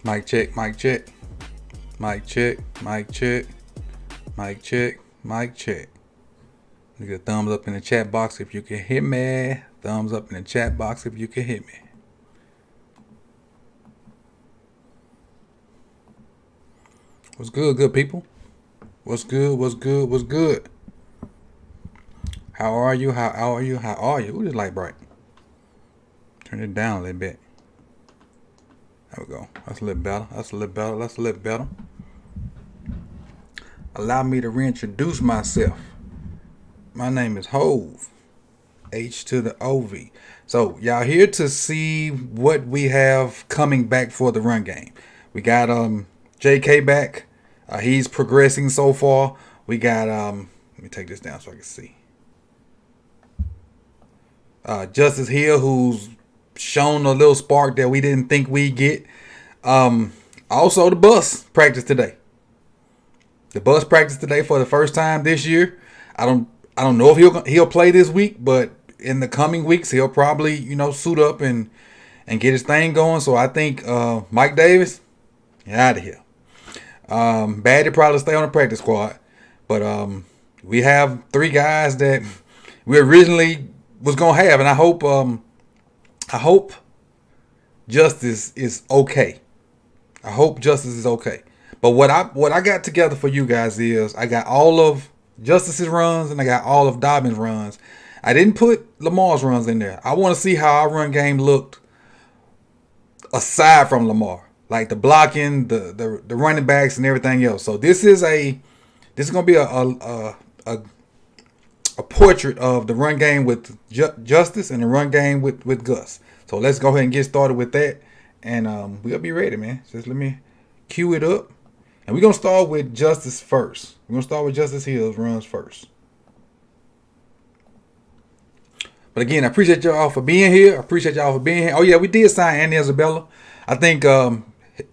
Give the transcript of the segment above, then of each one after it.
Mic check, mic check. Mic check, mic check. Mic check, mic check. Get a thumbs up in the chat box if you can hear me. Thumbs up in the chat box if you can hear me. What's good, good people? What's good, what's good, what's good? How are you, how are you, how are you? Ooh, this light bright. Turn it down a little bit. There we go. That's a little better. That's a little better. That's a little better. Allow me to reintroduce myself. My name is Hove. H to the OV. So y'all here to see what we have coming back for the run game. We got JK back. He's progressing so far. We got let me take this down so I can see. Justice Hill, who's shown a little spark that we didn't think we'd get. Also the bus practice today. The bus practice today for the first time this year. I don't know if he'll play this week, but in the coming weeks he'll probably, suit up and get his thing going. So I think Mike Davis, get out of here. Bad to probably stay on the practice squad. But we have 3 guys that we originally was gonna have, and I hope Justice is okay. I hope Justice is okay. But what I got together for you guys is I got all of Justice's runs and I got all of Dobbins' runs. I didn't put Lamar's runs in there. I want to see how our run game looked aside from Lamar, like the blocking, the running backs, and everything else. So this is gonna be a portrait of the run game with Justice and the run game with Gus. So let's go ahead and get started with that, and we'll be ready, man. Just let me cue it up, and we're gonna start with Justice first. We're gonna start with Justice Hill's runs first. But again, I appreciate y'all for being here. Oh yeah, we did sign Andy Isabella. I think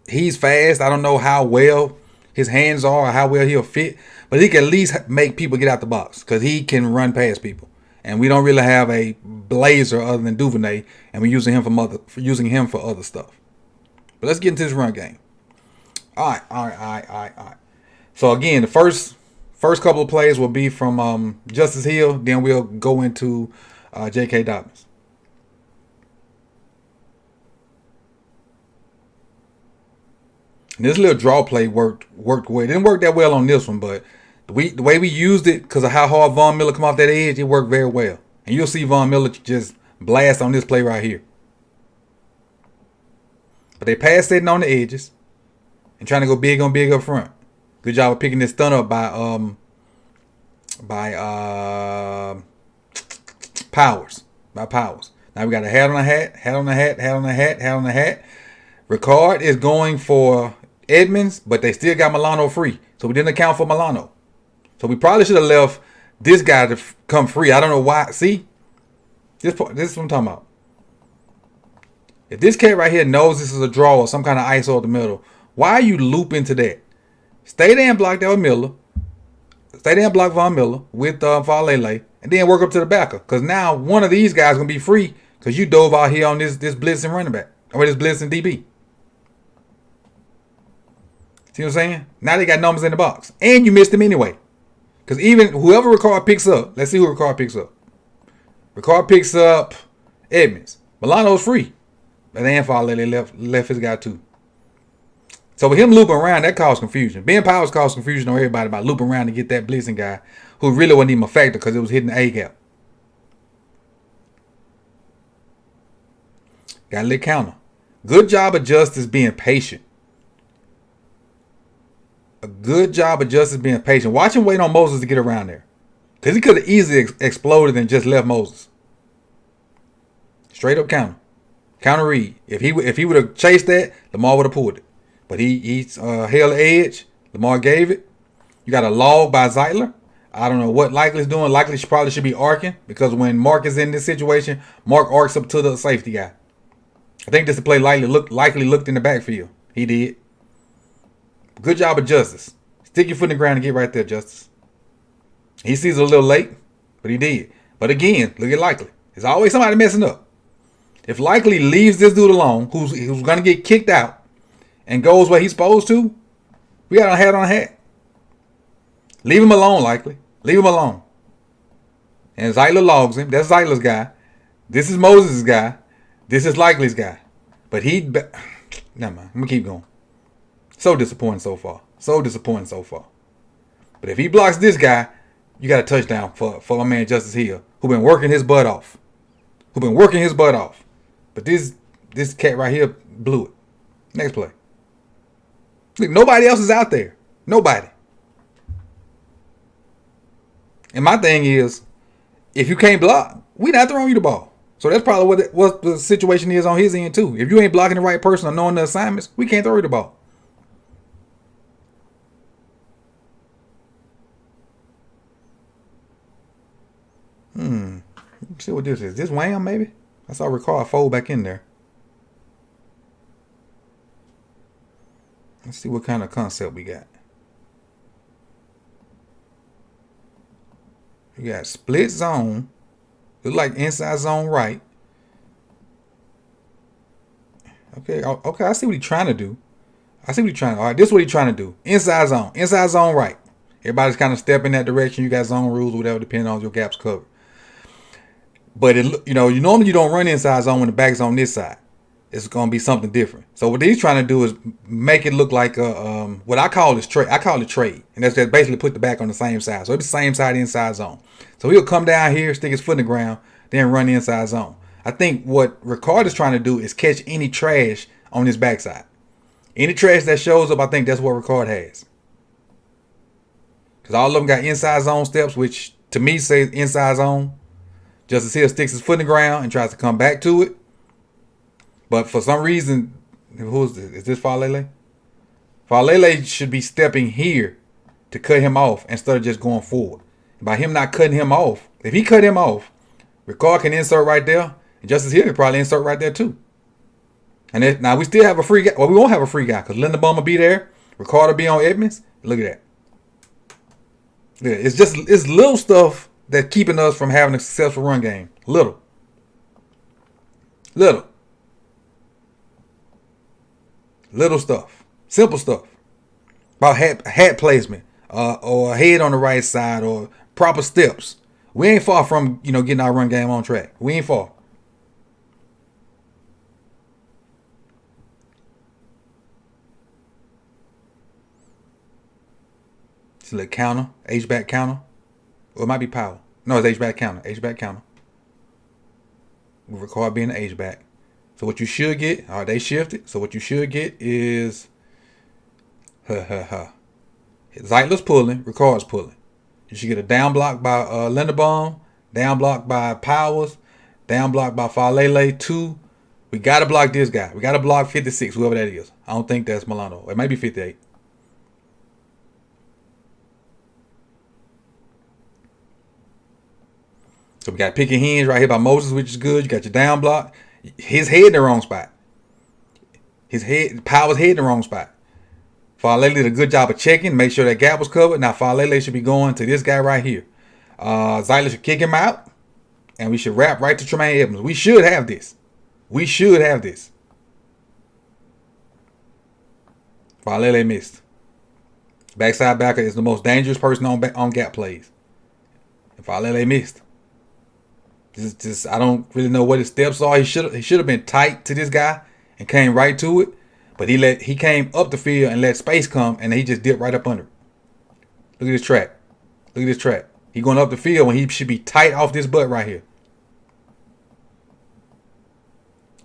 he's fast. I don't know how well his hands are or how well he'll fit, but he can at least make people get out the box because he can run past people. And we don't really have a blazer other than Duvernay, and we're using him for other stuff. But let's get into this run game. All right. So again, the first couple of plays will be from Justice Hill. Then we'll go into J.K. Dobbins. And this little draw play worked well. It didn't work that well on this one, but the way we used it, because of how hard Von Miller come off that edge, it worked very well. And you'll see Von Miller just blast on this play right here. But they pass setting on the edges and trying to go big on big up front. Good job of picking this stun up by Powers. Now we got a hat on a hat. Ricard is going for Edmonds, but they still got Milano free. So we didn't account for Milano. So we probably should have left this guy to come free. I don't know why. See? This is what I'm talking about. If this cat right here knows this is a draw or some kind of ISO at the middle, why are you looping to that? Stay there and block that with Miller. Stay there and block Von Miller with Falele, and then work up to the backer. Because now one of these guys is going to be free because you dove out here on this blitzing running back. Or this blitzing DB. See what I'm saying? Now they got numbers in the box. And you missed them anyway. Because even whoever Ricard picks up, let's see who Ricard picks up. Ricard picks up Edmonds. Milano's free. But then Falele left his guy too. So with him looping around, that caused confusion. Ben Powers caused confusion on everybody by looping around to get that blitzing guy who really wasn't even a factor because it was hitting the A gap. Got a little counter. Good job of Justice being patient. A good job of Justice being patient. Watch him wait on Moses to get around there. Because he could have easily exploded and just left Moses. Straight up counter. Counter read. If he would have chased that, Lamar would have pulled it. But he held the edge. Lamar gave it. You got a log by Zeitler. I don't know what Likely's doing. Likely probably should be arcing. Because when Mark is in this situation, Mark arcs up to the safety guy. I think this is the play Likely looked in the backfield. He did. Good job of Justice. Stick your foot in the ground and get right there, Justice. He sees it a little late, but he did. But again, look at Likely. There's always somebody messing up. If Likely leaves this dude alone, who's going to get kicked out, and goes where he's supposed to, we got a hat on a hat. Leave him alone, Likely. Leave him alone. And Zeitler logs him. That's Zeitler's guy. This is Moses' guy. This is Likely's guy. But never mind. I'm going to keep going. So disappointing so far. So disappointing so far. But if he blocks this guy, you got a touchdown for my man Justice Hill, who been working his butt off. But this cat right here blew it. Next play. Look, nobody else is out there. Nobody. And my thing is, if you can't block, we not throwing you the ball. So that's probably what the situation is on his end too. If you ain't blocking the right person or knowing the assignments, we can't throw you the ball. Let's see what this is. This Wham maybe? I saw Ricard fold back in there. Let's see what kind of concept we got. We got split zone. Look like inside zone right. Okay, I see what he's trying to do. All right, this is what he's trying to do. Inside zone right. Everybody's kind of stepping that direction. You got zone rules, whatever, depending on your gaps covered. But you normally you don't run inside zone when the back's on this side. It's gonna be something different. So what he's trying to do is make it look like what I call it trade, and that's just basically put the back on the same side. So it's the same side inside zone. So he'll come down here, stick his foot in the ground, then run the inside zone. I think what Ricard is trying to do is catch any trash on his backside. Any trash that shows up, I think that's what Ricard has. Because all of them got inside zone steps, which to me says inside zone. Justice Hill sticks his foot in the ground and tries to come back to it. But for some reason, who is this? Is this Falele? Falele should be stepping here to cut him off instead of just going forward. By him not cutting him off, if he cut him off, Ricard can insert right there, and Justice Hill can probably insert right there too. And now we still have a free guy. Well, we won't have a free guy because Linderbaum will be there. Ricard will be on Edmonds. Look at that. Yeah, it's little stuff that's keeping us from having a successful run game. Little. Little stuff. Simple stuff. About hat placement. Or a head on the right side. Or proper steps. We ain't far from, getting our run game on track. We ain't far. It's a little counter. H-back counter. Or it might be power. No, it's H-back counter. H-back counter. With Ricard being the H-back. So what you should get, they shifted. So what you should get is Zeitler's pulling, Ricard's pulling. You should get a down block by Linderbaum, down block by Powers, down block by Falele 2. We got to block this guy. We got to block 56, whoever that is. I don't think that's Milano. It might be 58. So we got pick and hinge right here by Moses, which is good. You got your down block. His head in the wrong spot. Powers' head in the wrong spot. Falele did a good job of checking, make sure that gap was covered. Now Falele should be going to this guy right here. Zeitler should kick him out, and we should wrap right to Tremaine Edmonds. We should have this. Falele missed. Backside backer is the most dangerous person on gap plays. And Falele missed. I don't really know what his steps are. He should have been tight to this guy and came right to it. But he came up the field and let space come, and he just dipped right up under it. Look at this track. He going up the field when he should be tight off this butt right here.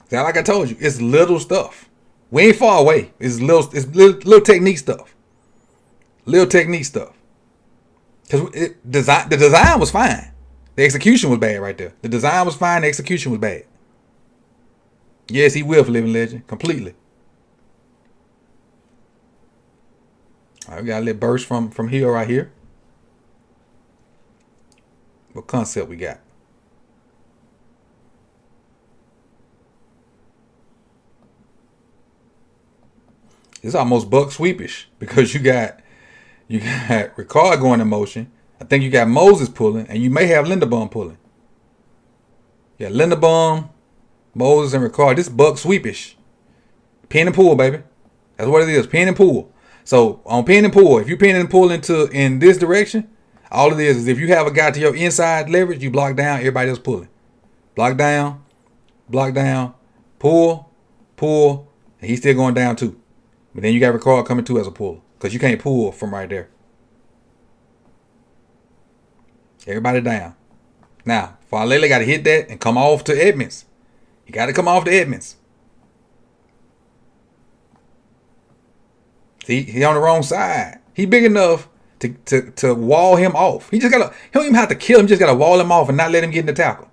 So like I told you, it's little stuff. We ain't far away. It's little technique stuff. Little technique stuff. Because the design was fine. The execution was bad right there. The design was fine. The execution was bad. Yes, he will for Living Legend. Completely. All right, we got a little burst from Hill right here. What concept we got? It's almost buck sweepish because you got Ricard going in motion. I think you got Moses pulling, and you may have Linderbaum pulling. Yeah, Linderbaum, Moses, and Ricard. This buck sweepish. Pin and pull, baby. That's what it is. Pin and pull. So on pin and pull, if you pin and pull in this direction, all it is if you have a guy to your inside leverage, you block down, everybody else pulling. Block down, pull, and he's still going down too. But then you got Ricard coming too as a puller because you can't pull from right there. Everybody down. Now, Falele got to hit that and come off to Edmonds. He got to come off to Edmonds. See, he on the wrong side. He big enough to wall him off. He don't even have to kill him. Just got to wall him off and not let him get in the tackle.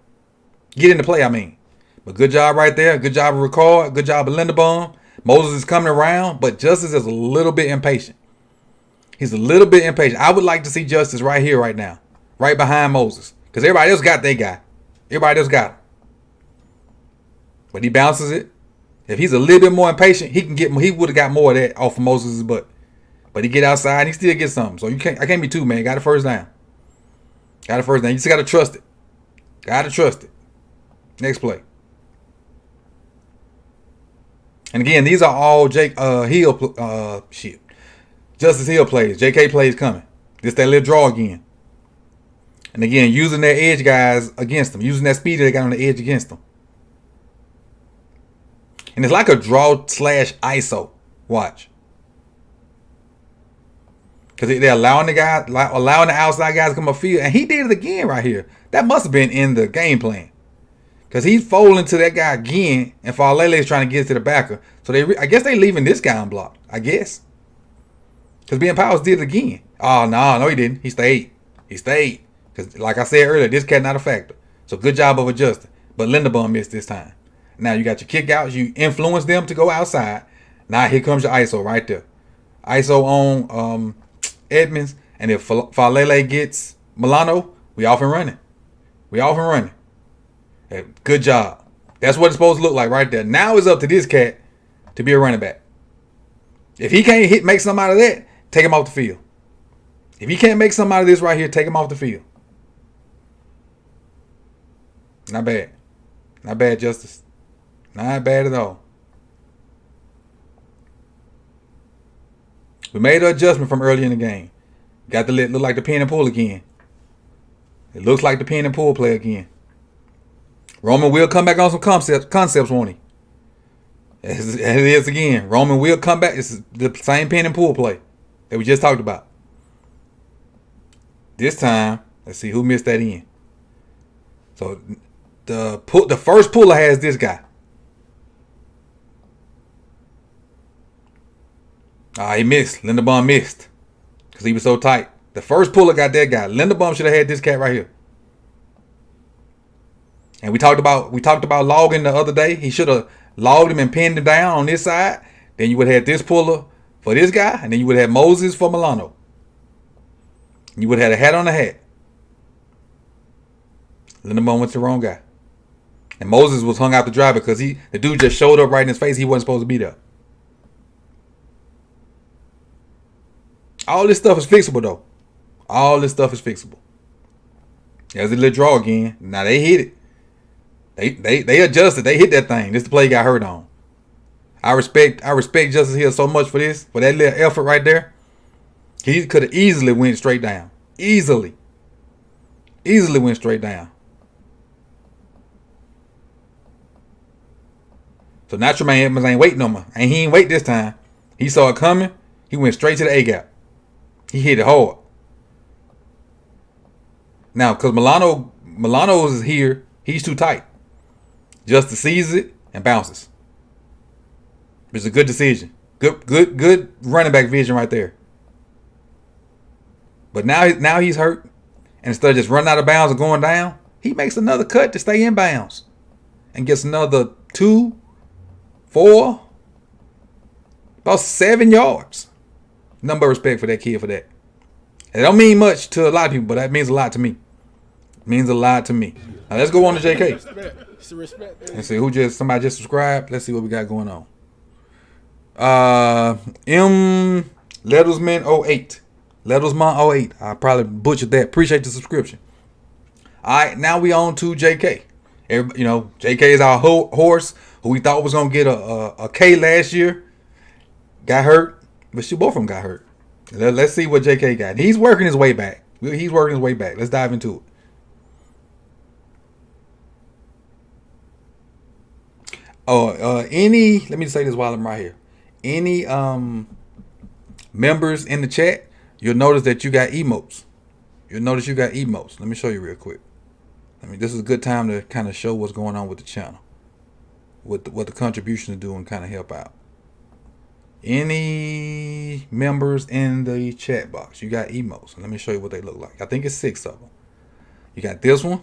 Get in the play, I mean. But good job right there. Good job of Ricard. Good job of Linderbaum. Moses is coming around, but Justice is a little bit impatient. He's a little bit impatient. I would like to see Justice right here, right now. Right behind Moses. Because everybody else got their guy. Everybody else got him. But he bounces it. If he's a little bit more impatient, he would have got more of that off of Moses' butt. But he get outside and he still gets something. So I can't be too, man. Got a first down. You just got to trust it. Next play. And again, these are all Hill Justice Hill plays. JK plays coming. Just that little draw again. And again, using their edge guys against them. Using that speed they got on the edge against them. And it's like a draw / ISO. Watch. Because they're allowing the outside guys to come upfield. And he did it again right here. That must have been in the game plan. Because he's folding to that guy again, and Falele is trying to get to the backer. So I guess they leaving this guy unblocked. I guess. Because Ben Powers did it again. Oh, no, he didn't. He stayed. Because like I said earlier, this cat not a factor. So good job of adjusting. But Linderbaum missed this time. Now you got your kick outs. You influence them to go outside. Now here comes your ISO right there. ISO on Edmonds. And if Falele gets Milano, we off and running. Hey, good job. That's what it's supposed to look like right there. Now it's up to this cat to be a running back. If he can't make something out of that, take him off the field. If he can't make something out of this right here, take him off the field. Not bad. Not bad, Justice. Not bad at all. We made an adjustment from early in the game. Got to look like the pin and pull again. It looks like the pin and pull play again. Roman will come back on some concepts, won't he? As it is again. Roman will come back. It's the same pin and pull play that we just talked about. This time, let's see who missed that in. So the first puller has this guy. He missed. Linderbaum missed because he was so tight. The first puller got that guy. Linderbaum should have had this cat right here. And we talked about logging the other day. He should have logged him and pinned him down on this side. Then you would have had this puller for this guy, and then you would have Moses for Milano. You would have had a hat on the hat. Linderbaum went to the wrong guy. And Moses was hung out to dry because the dude just showed up right in his face. He wasn't supposed to be there. All this stuff is fixable, though. All this stuff is fixable. There's a little draw again. Now they hit it. They adjusted. They hit that thing. This the play he got hurt on. I respect Justice Hill so much for this. For that little effort right there. He could have easily went straight down. Easily went straight down. So now Tremaine Edmonds ain't waiting no more. And he ain't wait this time. He saw it coming. He went straight to the A-gap. He hit it hard. Now, because Milano is here, he's too tight. Justice sees it and bounces. It's a good decision. Good running back vision right there. But now he's hurt. And instead of just running out of bounds and going down, he makes another cut to stay in bounds. And gets another 2, 4, about 7 yards. Nothing but respect for that kid for that. It don't mean much to a lot of people, but that means a lot to me. It means a lot to me. Now let's go on to JK. Let's see somebody just subscribed. Let's see what we got going on. M Lettlesman 08. Lettlesman 08. I probably butchered that. Appreciate the subscription. All right, now we on to JK. JK is our horse who we thought was gonna get a K last year. Got hurt, but both of them got hurt. Let's see what JK got. He's working his way back. Let's dive into it. Let me say this while I'm right here. Any members in the chat, you'll notice that you got emotes. Let me show you real quick. This is a good time to kind of show what's going on with the channel, what the contributions do, and kind of help out. Any members in the chat box, you got emotes. Let me show you what they look like. I think it's 6 of them. You got this one,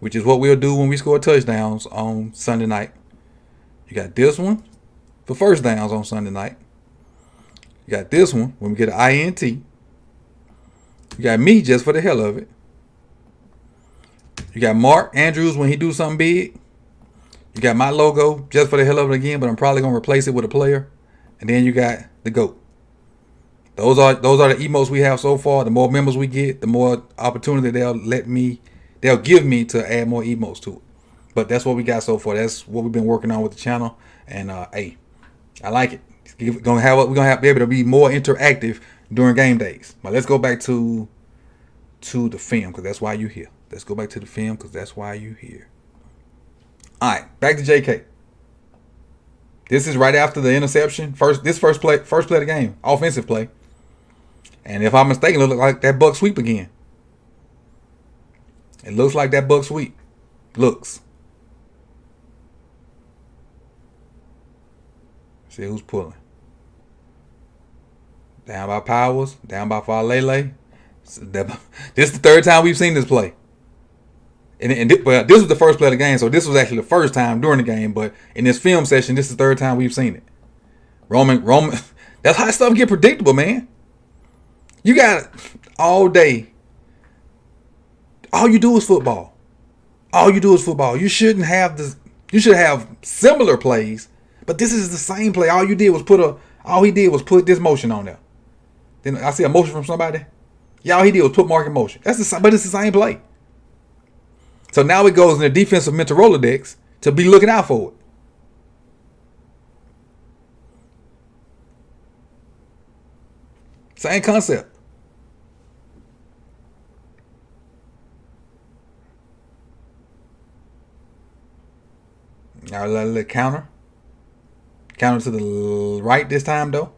which is what we'll do when we score touchdowns on Sunday night. You got this one for first downs on Sunday night. You got this one when we get an INT. You got me just for the hell of it. You got Mark Andrews when he do something big. You got my logo just for the hell of it again, but I'm probably going to replace it with a player. And then you got the GOAT. Those are the emotes we have so far. The more members we get, the more opportunity they'll give me to add more emotes to it. But that's what we got so far. That's what we've been working on with the channel. And hey, I like it. We're gonna be able to be more interactive during game days. But let's go back to the film, because that's why you're here. Let's go back to the film, because that's why you're here. All right, back to JK. This is right after the interception. First play of the game, offensive play. And if I'm mistaken, it looks like that buck sweep again. It looks like that buck sweep. See who's pulling. Down by Powers, down by Falele. This is the third time we've seen this play. But this was the first play of the game, so this was actually the first time during the game. But in this film session, this is the third time we've seen it. Roman. That's how stuff get predictable, man. You got all day. All you do is football. You shouldn't have this. You should have similar plays, but this is the same play. All he did was put this motion on there. Then I see a motion from somebody. Yeah, all he did was put Mark in motion. But it's the same play. So now it goes in the defensive mental Rolodex to be looking out for it. Same concept. Now let it counter. Counter to the right this time, though.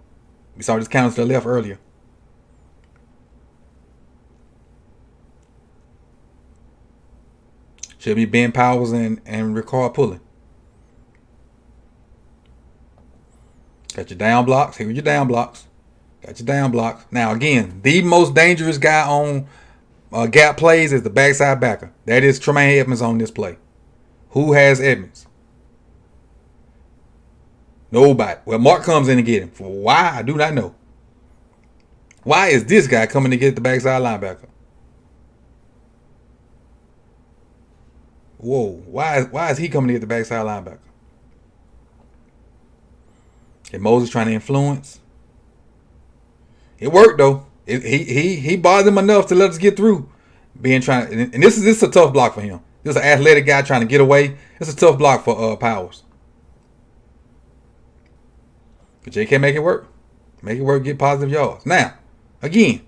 We saw this counter to the left earlier. Should be Ben Powers and Ricard pulling. Got your down blocks. Here are your down blocks. Now, again, the most dangerous guy on gap plays is the backside backer. That is Tremaine Edmonds on this play. Who has Edmonds? Nobody. Well, Mark comes in to get him. For why? I do not know. Why is this guy coming to get the backside linebacker? Whoa. Why is he coming to get the backside linebacker? And Moses trying to influence. It worked though. He bothered him enough to let us get through. And this is a tough block for him. This is an athletic guy trying to get away. It's a tough block for Powers. But JK make it work. Get positive yards. Now, again,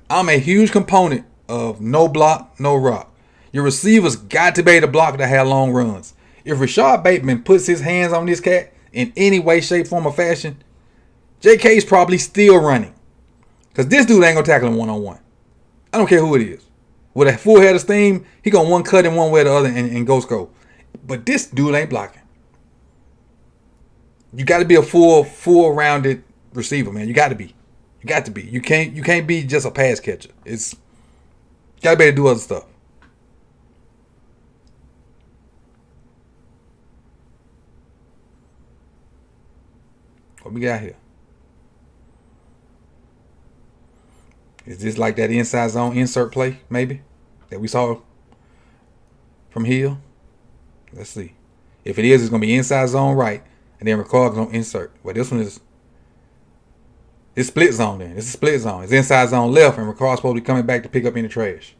I'm a huge component of no block, no rock. Your receivers got to be able to block to have long runs. If Rashad Bateman puts his hands on this cat in any way, shape, form, or fashion, JK's probably still running. Because this dude ain't going to tackle him one-on-one. I don't care who it is. With a full head of steam, he going to one cut him one way or the other and go score. But this dude ain't blocking. You got to be a full rounded receiver, man. You got to be. You got to be. You can't be just a pass catcher. It's gotta be able to do other stuff. What we got here? Is this like that inside zone insert play, maybe, that we saw from Hill? Let's see. If it is, it's going to be inside zone right, and then Ricard's going to insert. Well, this one is it's split zone then. It's a split zone. It's inside zone left, and Ricard's supposed to be coming back to pick up any trash.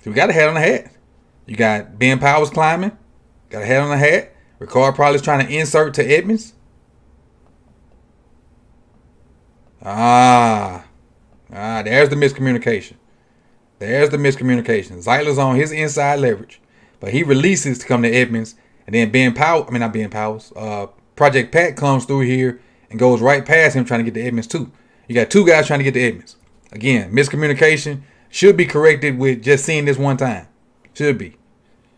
So we got a hat on the hat. You got Ben Powers climbing. Got a hat on the hat. Ricard probably is trying to insert to Edmonds. There's the miscommunication. Zeitler's on his inside leverage, but he releases to come to Edmonds, and then Project Pat comes through here and goes right past him trying to get to Edmonds too. You got two guys trying to get to Edmonds. Again, miscommunication should be corrected with just seeing this one time. Should be.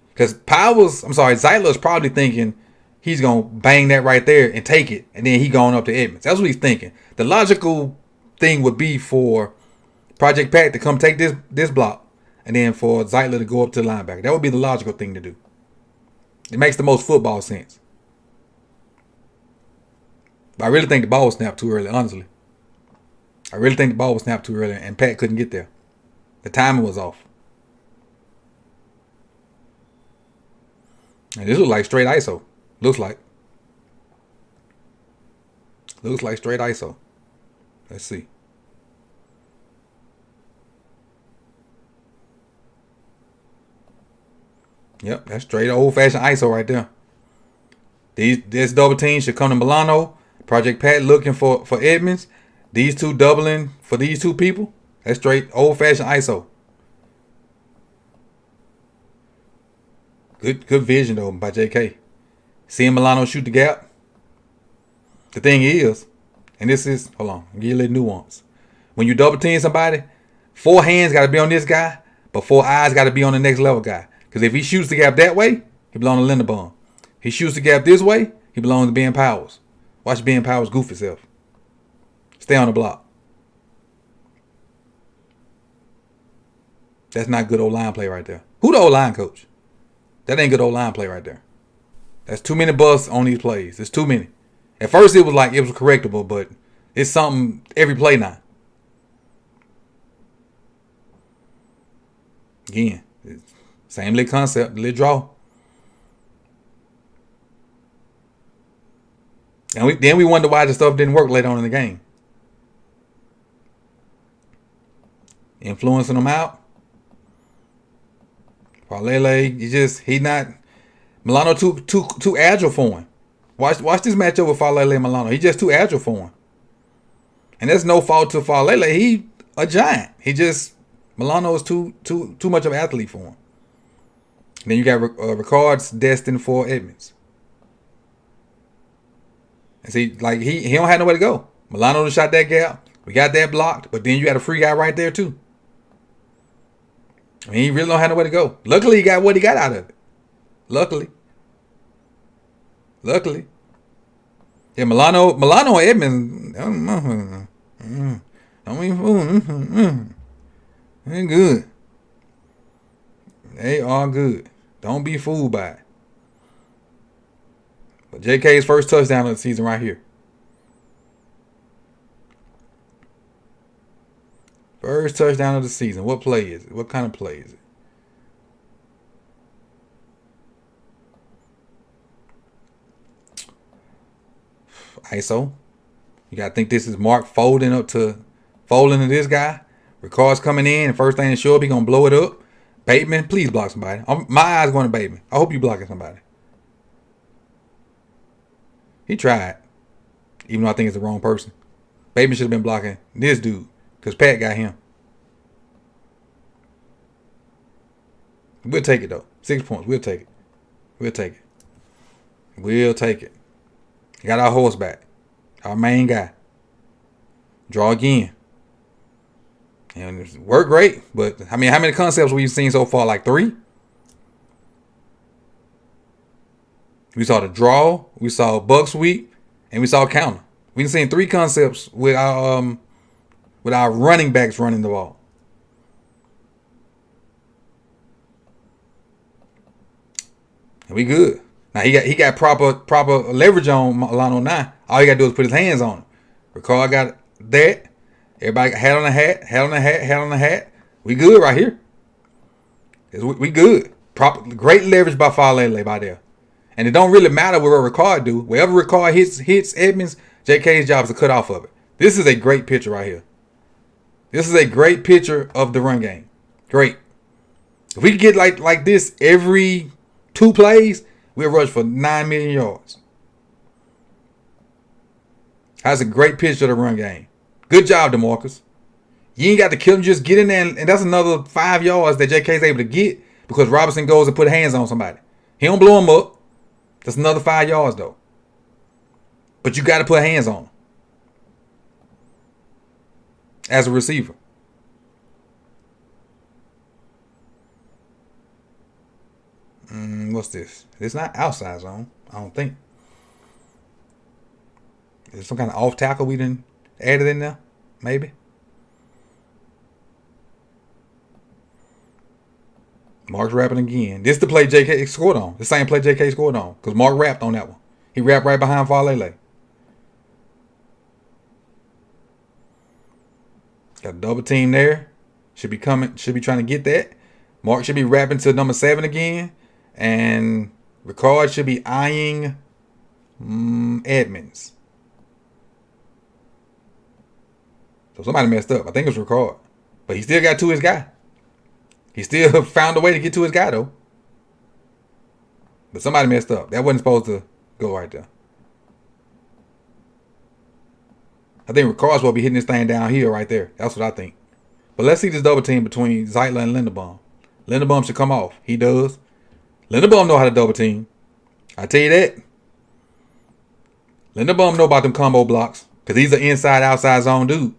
Because Zeitler's probably thinking he's going to bang that right there and take it, and then he going up to Edmonds. That's what he's thinking. The logical thing would be for Project Pat to come take this block, and then for Zeitler to go up to the linebacker. That would be the logical thing to do. It makes the most football sense. But I really think the ball was snapped too early, honestly. And Pat couldn't get there. The timing was off. And this looks like straight ISO. Looks like straight ISO. Let's see. Yep, that's straight old-fashioned ISO right there. This double team should come to Milano. Project Pat looking for Edmonds. These two doubling for these two people. That's straight old-fashioned ISO. Good vision, though, by JK. Seeing Milano shoot the gap. The thing is, and this is, hold on, I'll give you a little nuance. When you double team somebody, 4 hands got to be on this guy, but 4 eyes got to be on the next level guy. Because if he shoots the gap that way, he belongs to Linderbaum. He shoots the gap this way, he belongs to Ben Powers. Watch Ben Powers goof himself. Stay on the block. That's not good O-line play right there. Who the O-line coach? That ain't good O-line play right there. That's too many busts on these plays. It's too many. At first, it was correctable, but it's something every play now. Again, same little concept, little draw. And then we wonder why the stuff didn't work later on in the game. Influencing them out. Falele, he's not. Milano too agile for him. Watch this matchup with Falele and Milano. He's just too agile for him. And there's no fault to Falele. He a giant. Milano is too much of an athlete for him. And then you got Ricard's destined for Edmonds. And see, like he don't have nowhere to go. Milano shot that gap. We got that blocked, but then you got a free guy right there too. I mean, he really don't have nowhere to go. Luckily, he got what he got out of it. Luckily. Yeah, Milano and Edmonds, don't even fool. They're good. They are good. Don't be fooled by it. But JK's first touchdown of the season right here. First touchdown of the season. What play is it? What kind of play is it? ISO. You got to think this is Mark folding to this guy. Ricard's coming in. And first thing to show up, he going to blow it up. Bateman, please block somebody. My eyes going to Bateman. I hope you blocking somebody. He tried. Even though I think it's the wrong person. Bateman should have been blocking this dude. Because Pat got him. We'll take it, though. 6 points. We'll take it. Got our horse back. Our main guy. Draw again. And it worked great. But, I mean, how many concepts we've seen so far? Like 3? We saw the draw. We saw buck sweep. And we saw counter. We've seen 3 concepts with our running backs running the ball. And we good. Now he got proper leverage on Milano now. All he got to do is put his hands on it. Ricard got that. Everybody got hat on the hat, hat on the hat, hat on the hat. We good right here. We good. Great leverage by Falele by there. And it don't really matter what Ricard do. Wherever Ricard hits Edmonds, JK's job is to cut off of it. This is a great picture right here. This is a great picture of the run game. Great. If we could get like this every 2 plays, we'll rush for 9 million yards. That's a great picture of the run game. Good job, DeMarcus. You ain't got to kill him. Just get in there, and that's another 5 yards that JK's able to get because Robinson goes and put hands on somebody. He don't blow him up. That's another 5 yards, though. But you got to put hands on him as a receiver. What's this? It's not outside zone, I don't think. Is it some kind of off tackle we didn't add it in there? Maybe. Mark's rapping again. This is the play JK scored on. The same play JK scored on. Because Mark rapped on that one. He rapped right behind Falele. Got a double team there. Should be trying to get that. Mark should be rapping to number 7 again. And Ricard should be eyeing Edmonds. So somebody messed up. I think it was Ricard. But he still got to his guy. He still found a way to get to his guy, though. But somebody messed up. That wasn't supposed to go right there. I think Ricard's will be hitting this thing down here right there. That's what I think. But let's see this double team between Zeitler and Linderbaum. Linderbaum should come off. He does. Linderbaum know how to double team. I tell you that. Linderbaum know about them combo blocks because he's an inside-outside zone dude.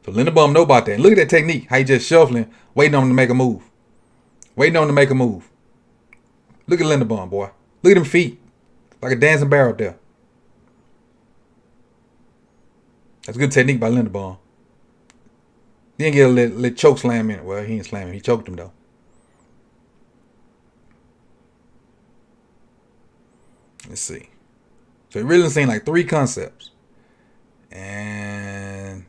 So Linderbaum know about that. And look at that technique. How he just shuffling, waiting on him to make a move. Waiting on him to make a move. Look at Linderbaum, boy. Look at them feet. Like a dancing bear up there. That's good technique by Linderbaum. He didn't get a little choke slam in it. Well, he didn't slam him. He choked him, though. Let's see. So it really seemed like 3 concepts. And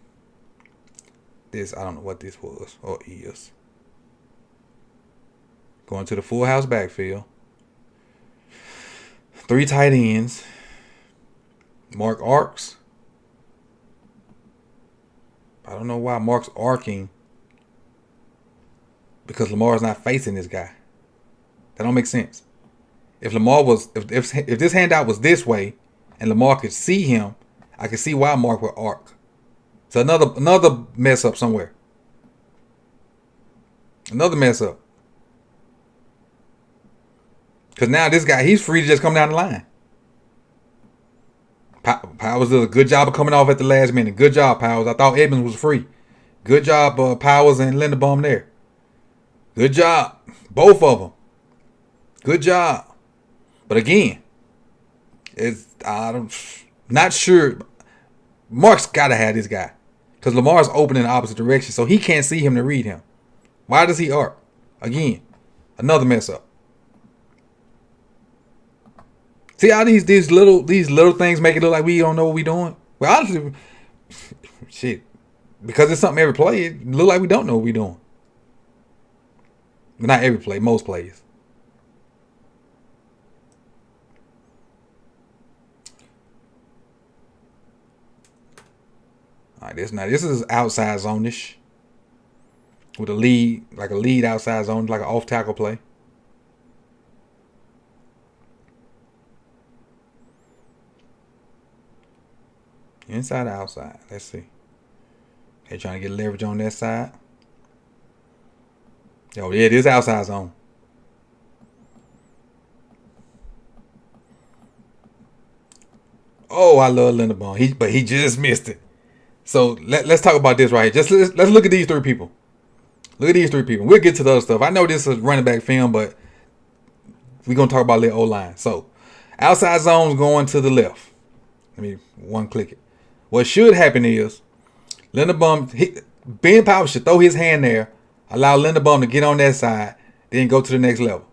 this, I don't know what this was or is. Going to the full house backfield. 3 tight ends. Mark arcs. I don't know why Mark's arcing. Because Lamar's not facing this guy. That don't make sense. If Lamar was, if this handout was this way, and Lamar could see him, I could see why Mark would arc. So another mess up somewhere. Another mess up. Because now this guy, he's free to just come down the line. Powers does a good job of coming off at the last minute. Good job, Powers. I thought Edmonds was free. Good job, Powers and Linderbaum there. Good job. Both of them. Good job. But again, I'm not sure. Mark's got to have this guy. Because Lamar's open in the opposite direction, so he can't see him to read him. Why does he arc? Again, another mess up. See how these little things make it look like we don't know what we doing? Well, honestly, shit. Because it's something every play, it look like we don't know what we doing. But not every play, most plays. All right, this is outside zone-ish. With a lead, like a lead outside zone, like an off tackle play. Inside or outside? Let's see. They're trying to get leverage on that side. Oh, yeah, it is outside zone. Oh, I love Linderbaum. But he just missed it. So let's talk about this right here. Let's look at these 3 people. Look at these 3 people. We'll get to the other stuff. I know this is running back film, but we're going to talk about the O-line. So outside zone's going to the left. Let me one click it. What should happen is Linderbaum, Ben Powers should throw his hand there, allow Linderbaum to get on that side, then go to the next level.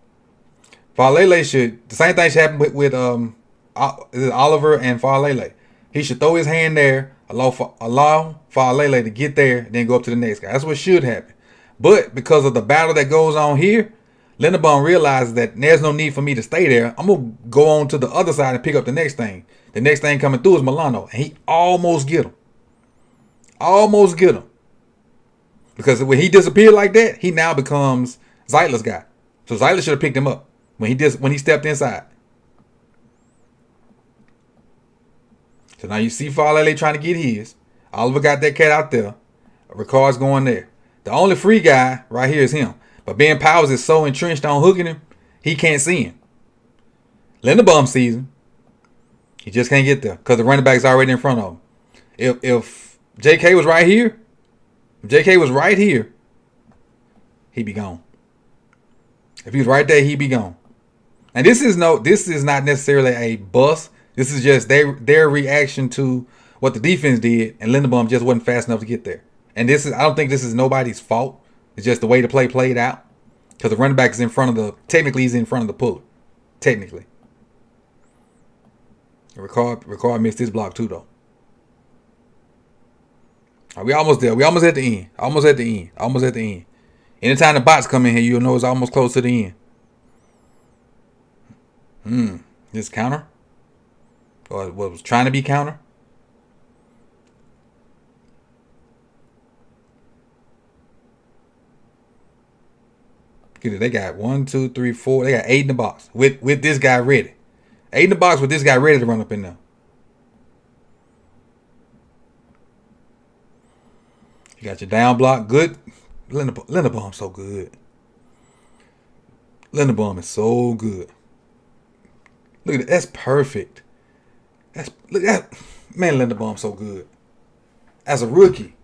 Falele should, the same thing should happen with Oliver and Falele. He should throw his hand there, allow Falele to get there, then go up to the next guy. That's what should happen. But because of the battle that goes on here, Linderbaum realizes that there's no need for me to stay there. I'm going to go on to the other side and pick up the next thing. The next thing coming through is Milano. And he almost get him. Almost get him. Because when he disappeared like that, he now becomes Zeitler's guy. So Zeitler should have picked him up when he stepped inside. So now you see Falele trying to get his. Oliver got that cat out there. Ricard's going there. The only free guy right here is him. But Ben Powers is so entrenched on hooking him, he can't see him. Linderbaum sees him. He just can't get there because the running back's already in front of him. If JK was right here, he'd be gone. If he was right there, he'd be gone. And this is not necessarily a bust. This is just their reaction to what the defense did, and Linderbaum just wasn't fast enough to get there. And I don't think this is nobody's fault. It's just the way the play played out. Because the running back is technically he's in front of the puller. Technically. Ricard missed his block too, though. We almost there. We almost at the end. Anytime the bots come in here, you'll know it's almost close to the end. This counter? Or what was trying to be counter? They got 1, 2, 3, 4. They got 8 in the box with this guy ready. 8 in the box with this guy ready to run up in there. You got your down block. Good. Linderbaum's so good. Linderbaum is so good. Look at that. That's perfect. Look at that. Man, Linderbaum's so good. As a rookie,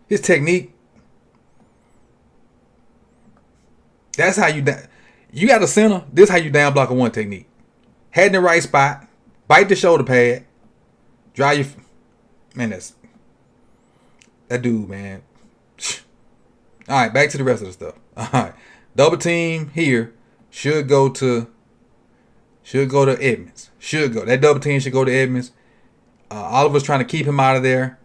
his technique. That's how you got a center. This is how you down block a one technique. Head in the right spot. Bite the shoulder pad. Drive your... Man, that dude, man. All right, back to the rest of the stuff. All right. Double team here should go to Edmonds. That double team should go to Edmonds. Oliver's trying to keep him out of there.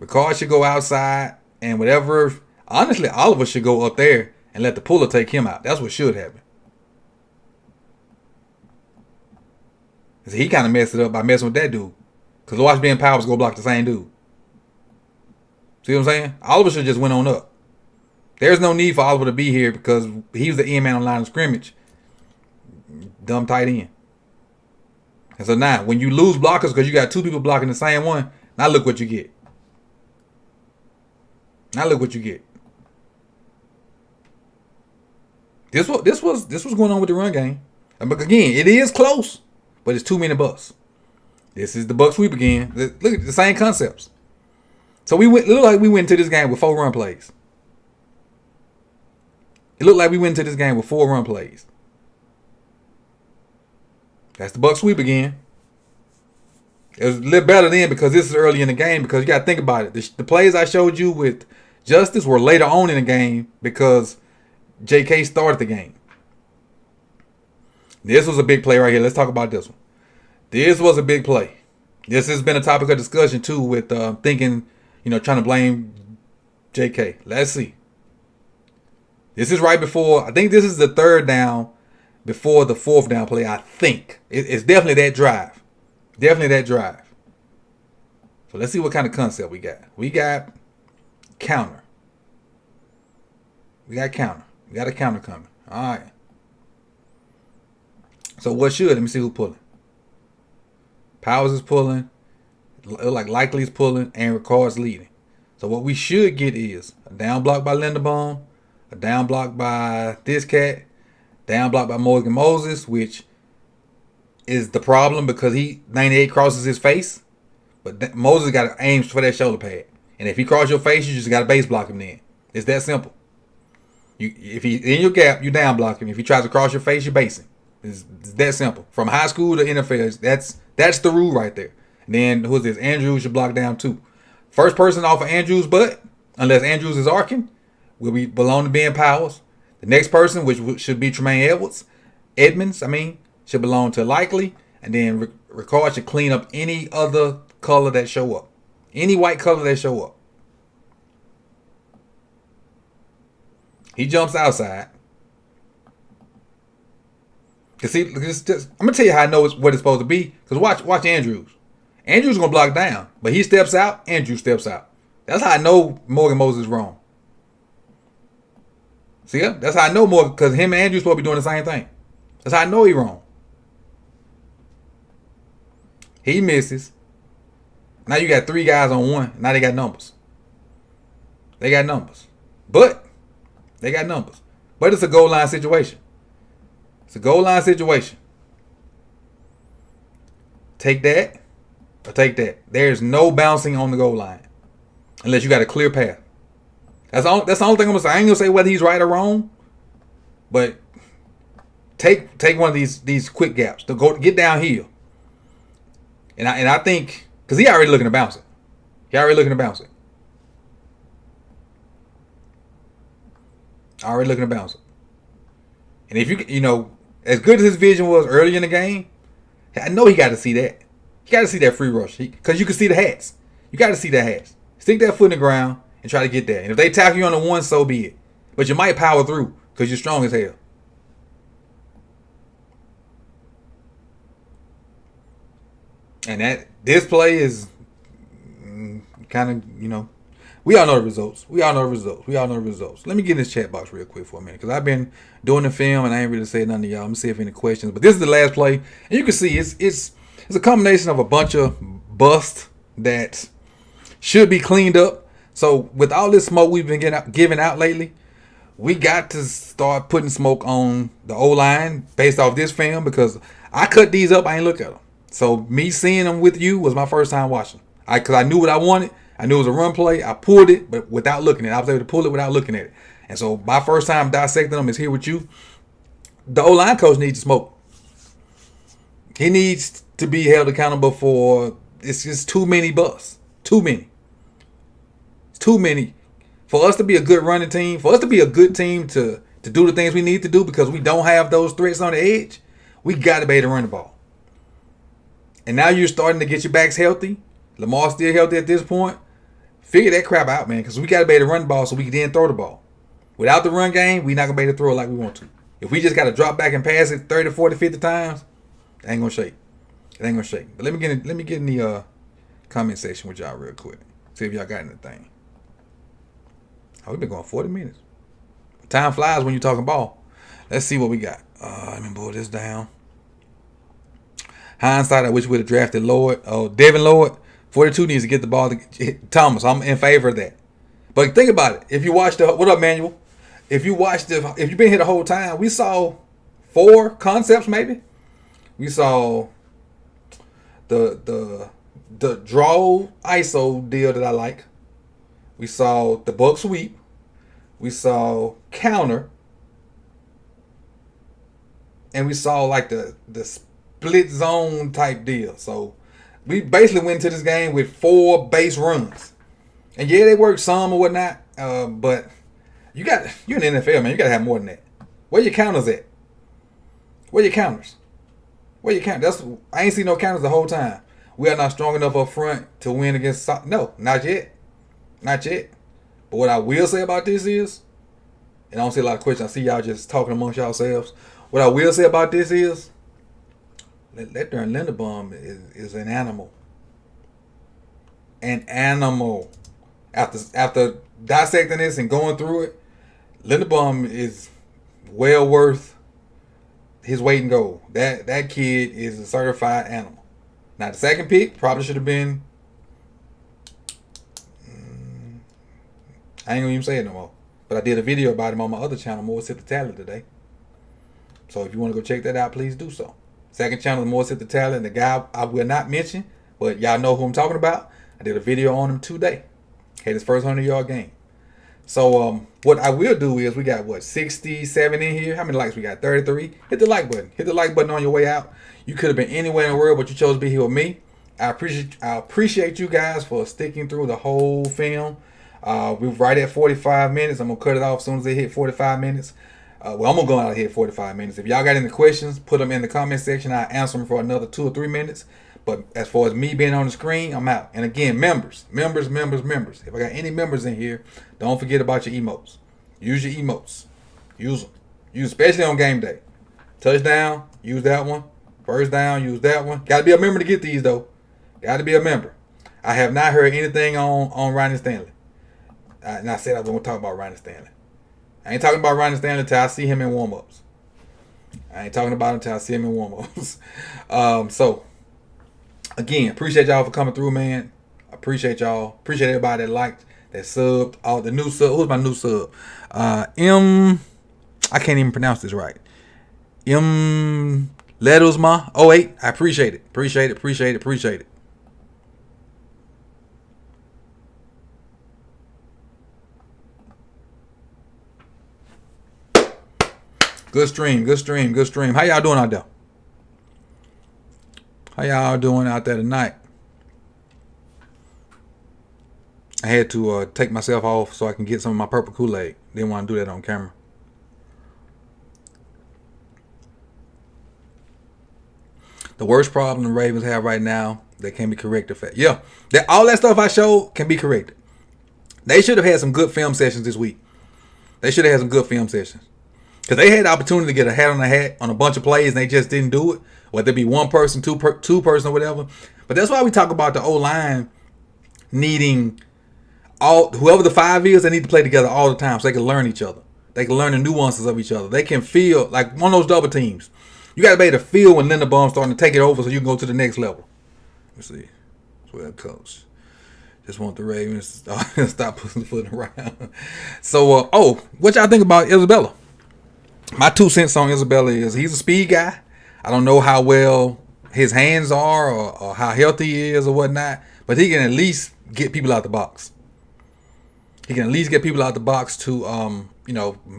Ricard should go outside. And whatever... Honestly, Oliver should go up there and let the puller take him out. That's what should happen. He kind of messed it up by messing with that dude. Because watch Ben Powers go block the same dude. See what I'm saying? Oliver should just went on up. There's no need for Oliver to be here because he was the end man on line of scrimmage. Dumb tight end. And so now, when you lose blockers because you got 2 people blocking the same one, now look what you get. This was going on with the run game. But again, it is close, but it's too many bucks. This is the buck sweep again. Look at the same concepts. So it looked like we went into this game with 4 run plays. That's the buck sweep again. It was a little better then because this is early in the game because you got to think about it. The plays I showed you with Justice were later on in the game because JK started the game. This was a big play right here. Let's talk about this one. This was a big play. This has been a topic of discussion too with trying to blame JK. Let's see. This is right before, I think this is the 3rd down before the 4th down play, I think. It's definitely that drive. So let's see what kind of concept we got. We got counter. We got a counter coming. All right. So let me see who's pulling. Powers is pulling. Likely's pulling. And Ricard's leading. So what we should get is a down block by Linderbaum. A down block by this cat. Down block by Morgan Moses, which is the problem because 98 crosses his face. But Moses got to aim for that shoulder pad. And if he crosses your face, you just got to base block him then. It's that simple. If he's in your gap, you down block him. If he tries to cross your face, you base him. It's that simple. From high school to NFL, that's the rule right there. And then who's this? Andrews should block down 2. First person off of Andrews' butt, unless Andrews is arcing, will be belong to Ben Powers. The next person, which should be Tremaine Edmonds, should belong to Likely. And then Ricard should clean up any other color that show up. Any white color that show up. He jumps outside. Cause see, I'm gonna tell you how I know what it's supposed to be. Cause watch Andrews. Andrews gonna block down, but he steps out. Andrews steps out. That's how I know Morgan Moses is wrong. See, that's how I know Morgan, because him and Andrews supposed to be doing the same thing. That's how I know he wrong. He misses. Now you got 3 guys on 1. Now they got numbers. They got numbers. But it's a goal line situation. It's a goal line situation. Take that or take that. There's no bouncing on the goal line unless you got a clear path. That's the only thing I'm gonna say. I ain't gonna say whether he's right or wrong, but take one of these quick gaps to get downhill. And I think because he already looking to bounce it. Already looking to bounce it. And if you know, as good as his vision was early in the game, I know he got to see that. You got to see that free rush because you can see the hats. You got to see the hats. Stick that foot in the ground and try to get there. And if they tackle you on the 1, so be it. But you might power through because you're strong as hell. And this play is kind of, we all know the results. Let me get in this chat box real quick for a minute because I've been doing the film and I ain't really said nothing to y'all. I'm gonna see if any questions. But this is the last play, and you can see it's a combination of a bunch of busts that should be cleaned up. So with all this smoke we've been giving out lately, we got to start putting smoke on the O-line based off this film because I cut these up. I ain't look at them. So me seeing them with you was my first time watching. Because I knew what I wanted. I knew it was a run play. I pulled it, but without looking at it. I was able to pull it without looking at it. And so my first time dissecting them is here with you. The O-line coach needs to smoke. He needs to be held accountable for it's just too many busts. Too many. It's too many. For us to be a good running team, for us to be a good team to do the things we need to do because we don't have those threats on the edge, we got to be able to run the ball. And now you're starting to get your backs healthy. Lamar's still healthy at this point. Figure that crap out, man, because we got to be able to run the ball so we can then throw the ball. Without the run game, we're not going to be able to throw it like we want to. If we just got to drop back and pass it 30, 40, 50 times, it ain't going to shake. It ain't going to shake. But let me get in the comment section with y'all real quick. See if y'all got anything. Oh, we've been going 40 minutes. Time flies when you're talking ball. Let's see what we got. Let me pull this down. Hindsight, I wish we'd have drafted Devin Lloyd. 42 needs to get the ball to Thomas. I'm in favor of that. But think about it. If you watch what up, Manuel? If you've been here the whole time, we saw 4 concepts maybe. We saw the draw ISO deal that I like. We saw the buck sweep. We saw counter. And we saw like the split zone type deal. So we basically went into this game with 4 base runs. And yeah, they worked some or whatnot. But you're in the NFL, man. You gotta have more than that. Where your counters at? Where your counters? I ain't seen no counters the whole time. We are not strong enough up front to win against. No, not yet. Not yet. But what I will say about this is, and I don't see a lot of questions. I see y'all just talking amongst yourselves. What I will say about this is, that darn Linderbaum is an animal. An animal. After dissecting this and going through it, Linderbaum is well worth his weight in gold. That kid is a certified animal. Now the second pick probably should have been. I ain't gonna even say it no more. But I did a video about him on my other channel, More Sip the Talent, today. So if you want to go check that out, please do so. Second channel, More Sip the Talent. The guy I will not mention, but y'all know who I'm talking about. I did a video on him today. Had his first 100-yard game. So what I will do is we got 67 in here. How many likes we got? 33. Hit the like button. Hit the like button on your way out. You could have been anywhere in the world, but you chose to be here with me. I appreciate you guys for sticking through the whole film. We're right at 45 minutes. I'm gonna cut it off as soon as they hit 45 minutes. I'm gonna go out here 45 minutes. If y'all got any questions, put them in the comment section. I'll answer them for another 2 or 3 minutes. But as far as me being on the screen, I'm out. And again, members. If I got any members in here, don't forget about your emotes. Use your emotes. Use them. Especially on game day. Touchdown, use that one. First down, use that one. Got to be a member to get these though. Got to be a member. I have not heard anything on Ronnie Stanley. And I said I was going to talk about Ronnie Stanley. I ain't talking about Ronnie Stanley until I see him in warm-ups. So, again, appreciate y'all for coming through, man. Appreciate y'all. Appreciate everybody that liked, that subbed. All the new sub. Who's my new sub? I can't even pronounce this right. Ledusma 08. I appreciate it. Appreciate it. Good stream. How y'all doing out there? Tonight? I had to take myself off so I can get some of my purple Kool-Aid. Didn't want to do that on camera. The worst problem the Ravens have right now that can be corrected. All that stuff I showed can be corrected. They should have had some good film sessions this week. Because they had the opportunity to get a hat on a bunch of plays and they just didn't do it. Whether it be one person, two person, or whatever. But that's why we talk about the O-line needing whoever the 5 is, they need to play together all the time so they can learn each other. They can learn the nuances of each other. They can feel like one of those double teams. You got to be able to feel when Linderbaum's starting to take it over so you can go to the next level. Let's see. That's where that coach. Just want the Ravens to stop pushing the foot around. So, what y'all think about Isabella? My 2 cents on Isabella is he's a speed guy. I don't know how well his hands are or how healthy he is or whatnot, but he can at least get people out the box. To,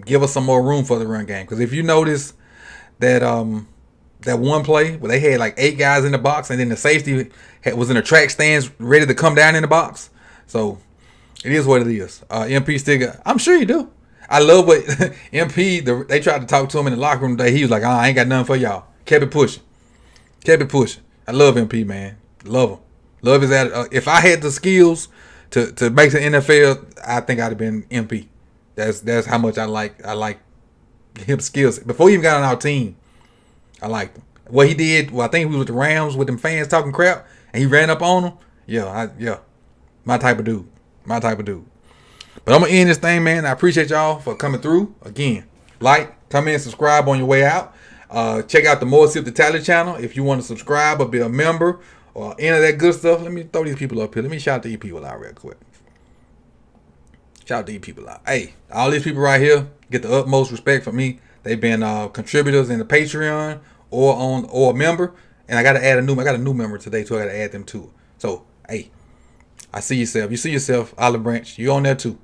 give us some more room for the run game. Because if you notice that one play where they had like 8 guys in the box and then the safety was in the track stands ready to come down in the box. So it is what it is. MP still I'm sure you do. I love what MP, they tried to talk to him in the locker room today. He was like, I ain't got nothing for y'all. Kept it pushing. I love MP, man. Love him. Love his attitude. If I had the skills to make the NFL, I think I'd have been MP. That's how much I like his skills. Before he even got on our team, I liked him. What he did, I think he was with the Rams with them fans talking crap, and he ran up on them. Yeah. My type of dude. But I'm going to end this thing, man. I appreciate y'all for coming through. Again, like, comment, subscribe on your way out. Check out the More Sip the Tally channel if you want to subscribe or be a member or any of that good stuff. Let me throw these people up here. Let me shout these people out real quick. Hey, all these people right here get the utmost respect from me. They've been contributors in the Patreon or a member. And I got a new member today, too. I got to add them to it. So, hey. I see yourself. You see yourself, Olive Branch. You on there too.